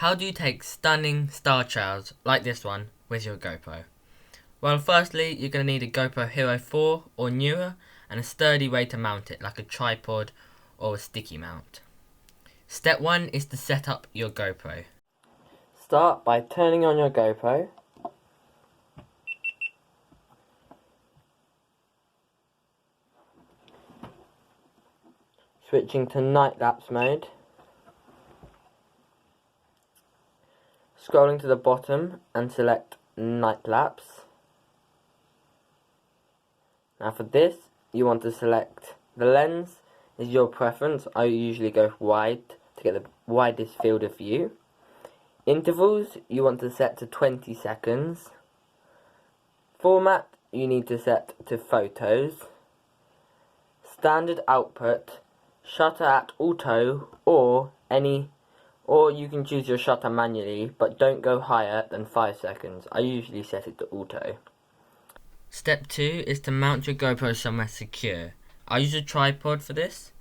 How do you take stunning star trails like this one with your GoPro? Well, firstly, you're going to need a GoPro Hero 4 or newer and a sturdy way to mount it, like a tripod or a sticky mount. Step 1 is to set up your GoPro. Start by turning on your GoPro. Switching to night lapse mode. Scrolling to the bottom and select night lapse. Now for this, you want to select the lens is your preference. I usually go wide to get the widest field of view. Intervals you want to set to 20 seconds. Format you need to set to photos. Standard output, shutter at auto or you can choose your shutter manually, but don't go higher than 5 seconds. I usually set it to auto. Step 2 is to mount your GoPro somewhere secure. I use a tripod for this.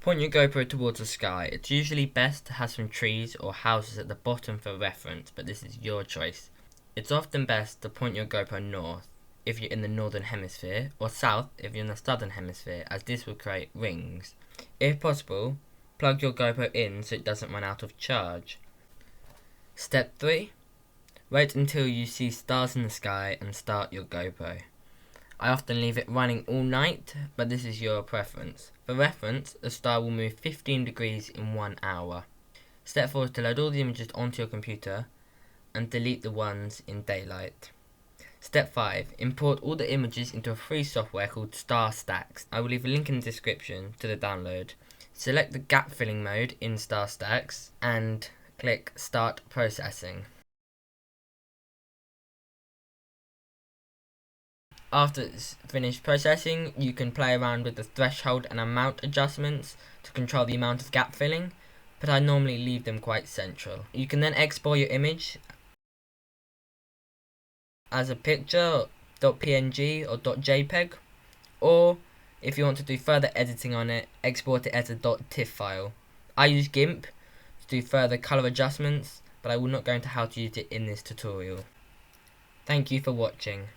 Point your GoPro towards the sky. It's usually best to have some trees or houses at the bottom for reference, but this is your choice. It's often best to point your GoPro north if you're in the northern hemisphere, or south if you're in the southern hemisphere, as this will create rings. If possible, plug your GoPro in so it doesn't run out of charge. Step 3. Wait until you see stars in the sky and start your GoPro. I often leave it running all night, but this is your preference. For reference, a star will move 15 degrees in 1 hour. Step 4 is to load all the images onto your computer and delete the ones in daylight. Step 5. Import all the images into a free software called Star Stacks. I will leave a link in the description to the download. Select the gap filling mode in Star Stacks and click Start Processing. After it's finished processing, you can play around with the threshold and amount adjustments to control the amount of gap filling, but I normally leave them quite central. You can then export your image as a picture, .png or .jpeg, or if you want to do further editing on it, export it as a .tiff file. I use GIMP to do further color adjustments, but I will not go into how to use it in this tutorial. Thank you for watching.